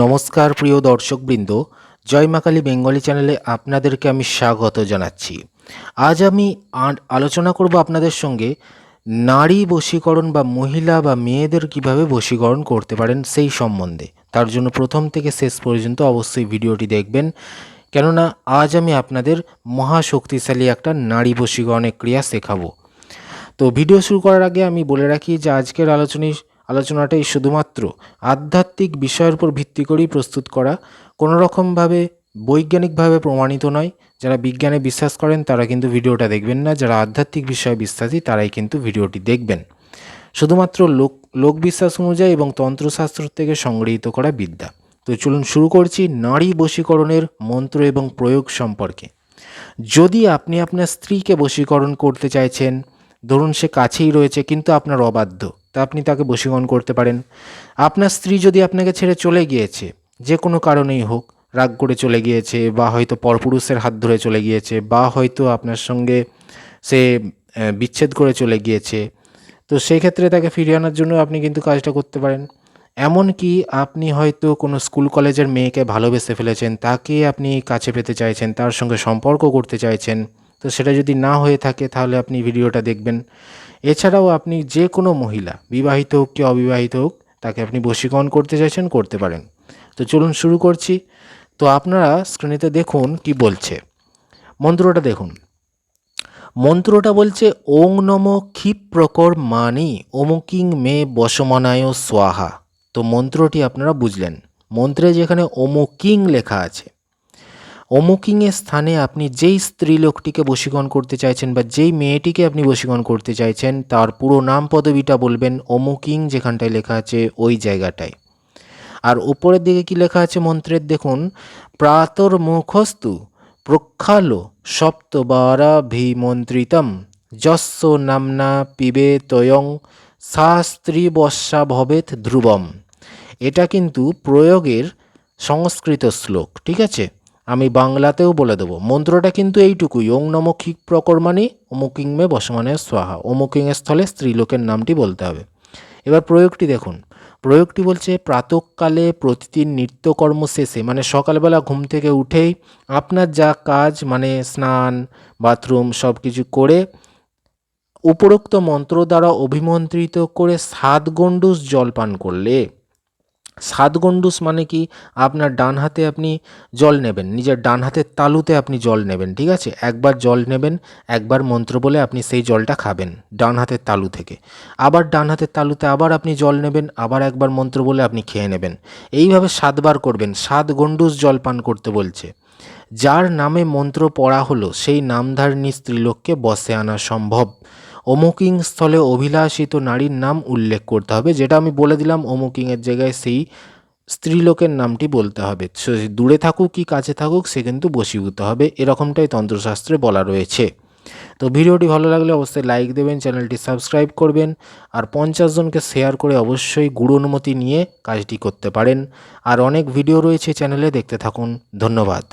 নমস্কার প্রিয় দর্শকবৃন্দ, জয় মা কালী বেঙ্গলি চ্যানেলে আপনাদেরকে আমি স্বাগত জানাচ্ছি। আজ আমি আলোচনা করব আপনাদের সঙ্গে নারী বশীকরণ বা মহিলা বা মেয়েদের কিভাবে বশীকরণ করতে পারেন সেই সম্বন্ধে। তার জন্য প্রথম থেকে শেষ পর্যন্ত অবশ্যই ভিডিওটি দেখবেন, কেননা আজ আমি আপনাদের মহাশক্তিশালী একটা নারী বশীকরণের ক্রিয়া শেখাবো। তো ভিডিও শুরু করার আগে আমি বলে রাখি যে আজকের আলোচনাটাই শুধুমাত্র আধ্যাত্মিক বিষয়ের উপর ভিত্তি করেই প্রস্তুত করা, কোনো রকমভাবে বৈজ্ঞানিকভাবে প্রমাণিত নয়। যারা বিজ্ঞানে বিশ্বাস করেন তারা কিন্তু ভিডিওটা দেখবেন না, যারা আধ্যাত্মিক বিষয়ে বিশ্বাসী তারাই কিন্তু ভিডিওটি দেখবেন। শুধুমাত্র লোকবিশ্বাস অনুযায়ী এবং তন্ত্রশাস্ত্র থেকে সংগৃহীত করা বিদ্যা। তো চলুন শুরু করছি নারী বশীকরণের মন্ত্র এবং প্রয়োগ সম্পর্কে। যদি আপনি আপনার স্ত্রীকে বশীকরণ করতে চাইছেন, ধরুন সে কাছেই রয়েছে কিন্তু আপনার অবাধ্য, তা আপনি তাকে বশীকরণ করতে পারেন। আপনার স্ত্রী যদি আপনাকে ছেড়ে চলে গিয়েছে, যে কোনো কারণেই হোক, রাগ করে চলে গিয়েছে বা হয়তো পরপুরুষের হাত ধরে চলে গিয়েছে বা হয়তো আপনার সঙ্গে সে বিচ্ছেদ করে চলে গিয়েছে, তো সেই ক্ষেত্রে তাকে ফিরিয়ে আনার জন্য আপনি কিন্তু কাজটা করতে পারেন। এমনকি আপনি হয়তো কোনো স্কুল কলেজের মেয়েকে ভালোবেসে ফেলেছেন, তাকে আপনি কাছে পেতে চাইছেন, তার সঙ্গে সম্পর্ক করতে চাইছেন, তো সেটা যদি না হয়ে থাকে তাহলে আপনি ভিডিওটা দেখবেন। এছাড়াও আপনি যে কোনো মহিলা, বিবাহিত হোক কি অবিবাহিত হোক, তাকে আপনি বশীকরণ করতে চাইছেন, করতে পারেন। তো চলুন শুরু করছি। তো আপনারা স্ক্রিনেতে দেখুন কি বলছে, মন্ত্রটা দেখুন। মন্ত্রটা বলছে ওং নম ক্ষিপ্রকর মানি অমুকিং মে বশমনায় স্বাহা। তো মন্ত্রটি আপনারা বুঝলেন। মন্ত্রে যেখানে অমুকিং লেখা আছে, অমুকিংয়ের স্থানে আপনি যেই স্ত্রীলোকটিকে বশীকরণ করতে চাইছেন বা যেই মেয়েটিকে আপনি বশীকরণ করতে চাইছেন তার পুরো নাম পদবিটা বলবেন, অমুকিং যেখানটায় লেখা আছে ওই জায়গাটায়। আর উপরের দিকে কি লেখা আছে মন্ত্রের দেখুন, প্রাতর মুখস্তু প্রক্ষালো সপ্তবারাভিমন্ত্রিতম যস্য নামনা পিবে তয়ং সা স্ত্রী বর্ষা ভবেত ধ্রুবম। এটা কিন্তু প্রয়োগের সংস্কৃত শ্লোক, ঠিক আছে? আমি বাংলাতেও বলে দেবো। মন্ত্রটা কিন্তু এইটুকুই, ওং নম ক্ষিক প্রকর্মাণি অমুকিং মে বসমানে স্বাহা। অমুকিংয়ের স্থলে স্ত্রীলোকের নামটি বলতে হবে। এবার প্রয়োগটি দেখুন। প্রয়োগটি বলছে প্রাতঃকালে প্রতিদিন নিত্যকর্ম শেষে, মানে সকালবেলা ঘুম থেকে উঠেই আপনার যা কাজ, মানে স্নান বাথরুম সব কিছু করে উপরোক্ত মন্ত্র দ্বারা অভিমন্ত্রিত করে 7 গণ্ডূষ জল পান করলে, 7 গণ্ডূষ মানে কি, আপনার ডান হাতে আপনি জল নেবেন, নিজের ডান হাতের তালুতে আপনি জল নেবেন, ঠিক আছে? একবার জল নেবেন, একবার মন্ত্র বলে আপনি সেই জলটা খাবেন ডান হাতের তালু থেকে। আবার ডান হাতের তালুতে আবার আপনি জল নেবেন, আবার একবার মন্ত্র বলে আপনি খেয়ে নেবেন। এইভাবে 7 বার করবেন। 7 গণ্ডূষ জল পান করতে বলছে। যার নামে মন্ত্র পড়া হলো সেই নামধারিণী স্ত্রীলোককে বশে আনা সম্ভব। অমুকিং স্থলে অভিলাষিত নারীর নাম উল্লেখ করতে হবে, যেটা আমি বলে দিলাম। অমুকিংয়ের জায়গায় সেই স্ত্রীলোকের নামটি বলতে হবে। সে দূরে থাকুক কি কাছে থাকুক, সে কিন্তু বশীভূত হবে, এরকমটাই তন্ত্রশাস্ত্রে বলা রয়েছে। তো ভিডিওটি ভালো লাগলে অবশ্যই লাইক দেবেন, চ্যানেলটি সাবস্ক্রাইব করবেন, আর 50 জনকে শেয়ার করে অবশ্যই গুরু অনুমতি নিয়ে কাজটি করতে পারেন। আর অনেক ভিডিও রয়েছে চ্যানেলে, দেখতে থাকুন। ধন্যবাদ।